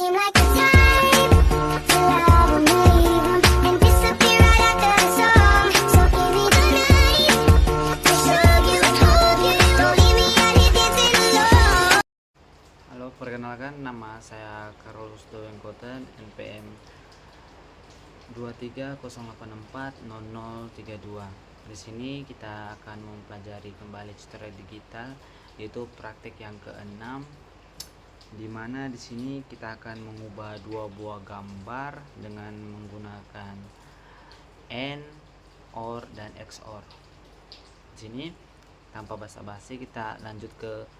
seem like the type to love 'em, leave 'em, and disappear right after the song. So give me the night to show you, hold you, don't leave me out here dancing alone. Halo, perkenalkan nama saya Carolus Dowengkoten, NPM 2308400032. Di sini kita akan mempelajari kembali tutorial digital, yaitu praktek yang ke-6, di mana di sini kita akan mengubah dua buah gambar dengan menggunakan AND, OR, dan XOR. Di sini tanpa basa-basi kita lanjut ke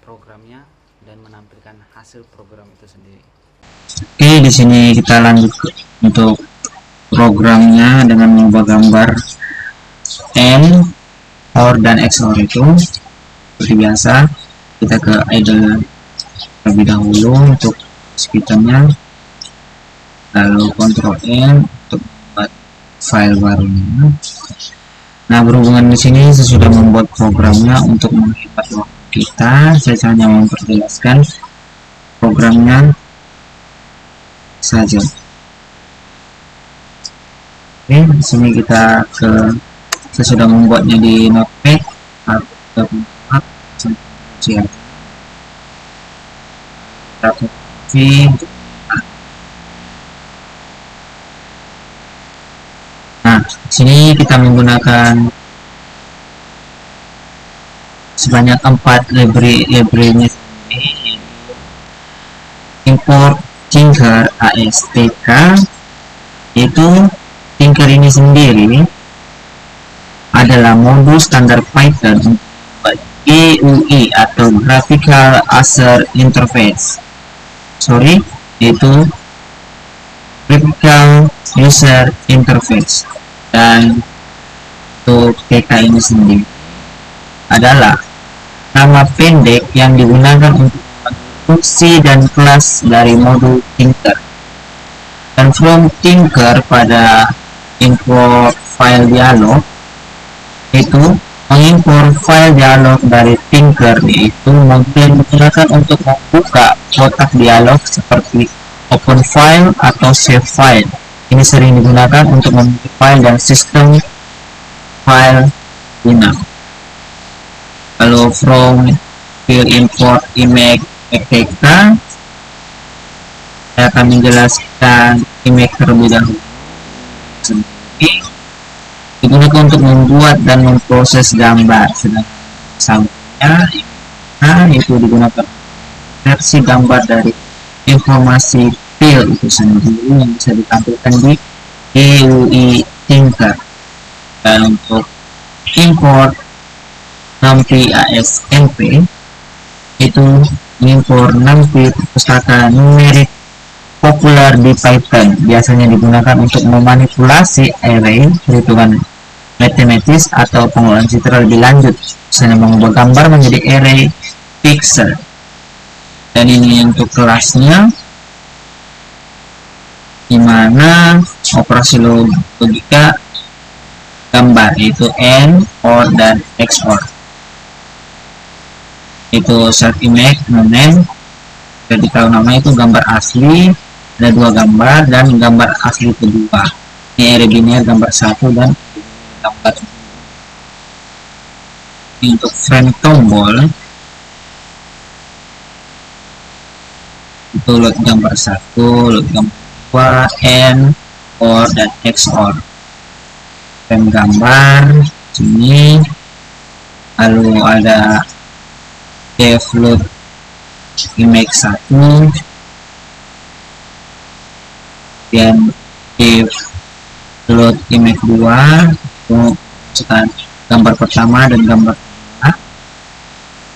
programnya dan menampilkan hasil program itu sendiri. Oke, di sini kita lanjut untuk programnya dengan mengubah gambar AND, OR, dan XOR itu. Seperti biasa, kita ke idle terlebih dahulu untuk scriptnya, lalu Ctrl N untuk membuat file barunya. Nah, berhubungan di sini saya sudah membuat programnya untuk menghemat waktu kita. Saya hanya memperjelaskan programnya saja. Oke, di sini saya sudah membuatnya di Notepad. Nah, di sini kita menggunakan sebanyak 4 library-nya. Import Tinker ASTK, yaitu Tinker ini sendiri adalah modul standar Python GUI atau Graphical User Interface. Yaitu Graphical User Interface. Dan untuk TK ini sendiri adalah nama pendek yang digunakan untuk fungsi dan kelas dari modul Tinker. Dan from Tinker pada import file dialog, itu mengimpor file dialog dari Tinker, yaitu modul yang digunakan untuk membuka kotak dialog seperti open file atau save file. Ini sering digunakan untuk membuka file dan sistem file guna. Lalu from file import image ETK, saya akan menjelaskan image terlebih dahulu. Digunakan untuk membuat dan memproses gambar. Sedangkan sampelnya itu digunakan versi gambar dari informasi file itu sendiri yang bisa ditampilkan di GUI Tinker. Dan untuk import NumPy ASNP, itu mengimpor NumPy pustaka numerik populer di Python, biasanya digunakan untuk memanipulasi array perhitungan matematis atau pengolahan citra lebih lanjut, misalnya mengubah gambar menjadi array pixel. Dan ini untuk kelasnya, di mana operasi logika gambar yaitu AND, OR, dan XOR. Itu self image, name, jadi kalau nama itu gambar asli, ada dua gambar, dan gambar asli kedua. Ini array biner gambar 1 dan gambar 2. Untuk frame tombol itu load gambar 1, load gambar 2, AND, OR, dan XOR. Frame gambar sini, lalu ada def load image 1, dan def load image 2 untuk gambar pertama dan gambar kedua.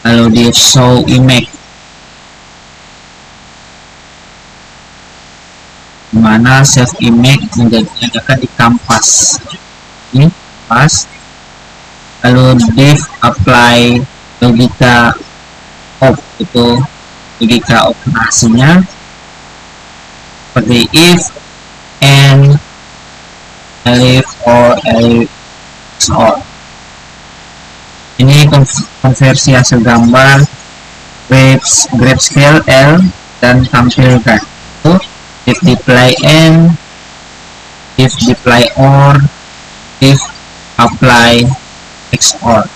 Lalu def show image, dimana save image menjadikan di kanvas ini pas. Lalu def apply logika of, itu logika operasinya seperti if, and, elif, or, elif, or. Ini konversi hasil gambar grayscale L dan tampilkan itu if display and if display or if apply XOR.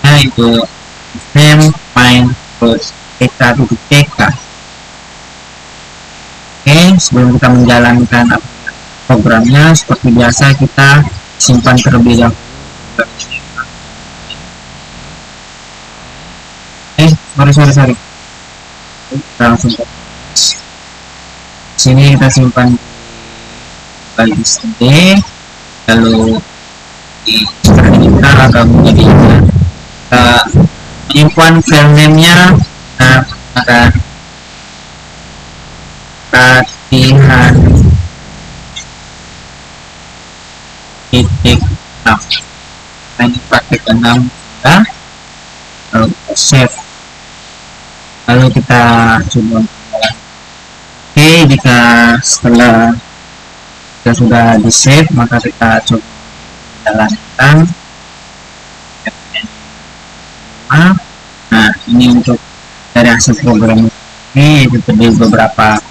Nah itu name main terus TK. Oke, sebelum kita menjalankan programnya seperti biasa kita simpan terlebih dahulu. Sorry. Kita langsung ke sini, kita simpan kali SD, lalu di kita akan menjadi kita menyimpan file name-nya. Nah, akan latihan titik 6. Nah, ini praktek 6 kita, lalu kita save, lalu kita coba. Oke, jika setelah kita sudah di save, maka kita coba jalankan. Nah, ini untuk dari hasil program ini itu terdiri beberapa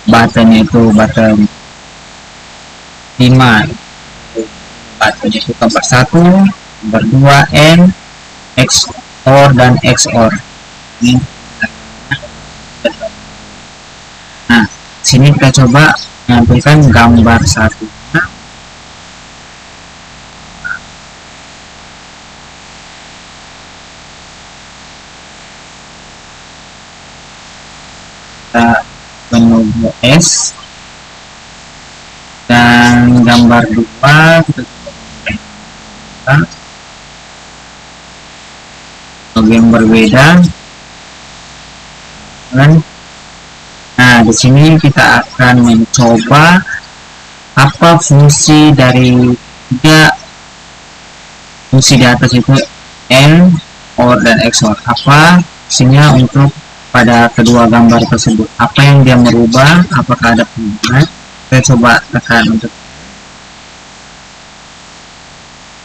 button, yaitu button 5, button itu gambar 1, gambar 2, N, XOR dan XOR. Ini. Nah, sini kita coba menampilkan gambar 1. Kita menu S dan gambar 2 kita coba yang berbeda. Nah, di sini kita akan mencoba apa fungsi dari 3 fungsi di atas itu, N, OR dan XOR. Apa fungsinya untuk pada kedua gambar tersebut? Apa yang dia merubah? Apakah ada perubahan? Saya coba tekan untuk.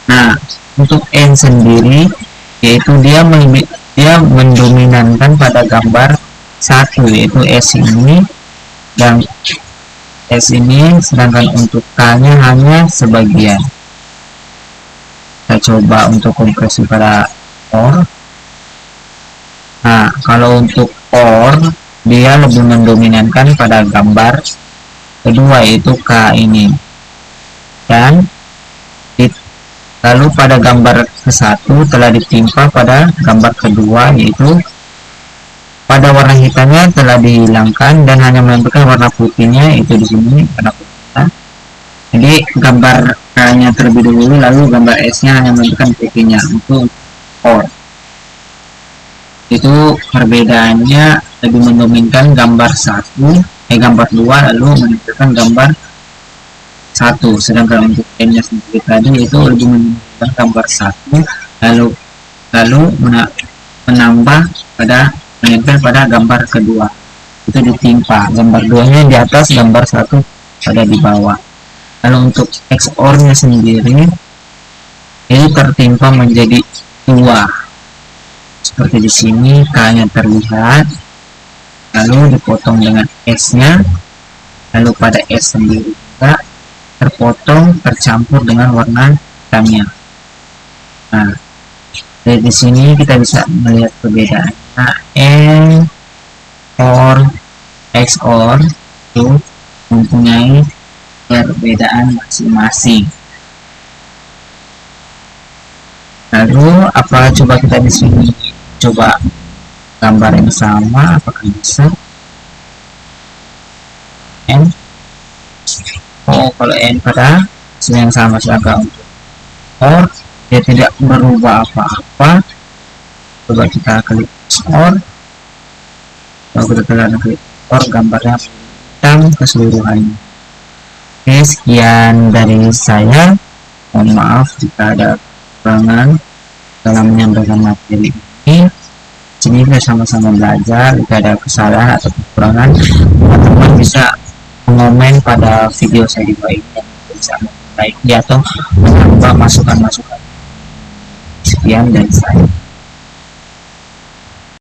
Nah, untuk N sendiri, yaitu dia mendominankan pada gambar 1, yaitu S ini dan S ini, sedangkan untuk K-nya hanya sebagian. Kita coba untuk kompresi pada OR. Nah, kalau untuk OR dia lebih mendominankan pada gambar kedua, yaitu K ini, dan lalu pada gambar ke-1 telah ditimpa pada gambar kedua, yaitu pada warna hitamnya telah dihilangkan dan hanya menampilkan warna putihnya, itu di sini warna putih. Jadi gambar K-nya terlebih dahulu, lalu gambar S-nya hanya menampilkan putihnya. Untuk OR itu perbedaannya lebih mendominkan gambar 2, lalu menampilkan gambar 1, sedangkan untuk N-nya sendiri tadi itu lebih menunjukkan gambar 1, lalu menambah pada gambar kedua, itu ditimpa gambar 2-nya di atas, gambar 1 pada di bawah. Lalu untuk XOR-nya sendiri ini tertimpa menjadi 2, seperti di sini. K-nya terlihat, lalu dipotong dengan S-nya, lalu pada S sendiri juga terpotong, tercampur dengan warna hitamnya. Nah, dari sini kita bisa melihat perbedaan. Nah, N, OR, XOR itu mempunyai perbedaan masing-masing. Lalu apa, coba kita di sini coba gambar yang sama, apakah bisa? N, kalau N pada yang sama, sedangkan untuk OR dia tidak berubah apa-apa. Coba kita klik OR, lalu kita klik OR, gambarnya hitam keseluruhannya. Oke, sekian dari saya. Mohon maaf jika ada kekurangan dalam menyampaikan materi ini. Sini kita sama-sama belajar. Jika ada kesalahan atau kekurangan, teman-teman bisa mengomen pada video saya di bawah ini, bisa memperbaiki atau menambah masukan-masukan. Sekian dari saya.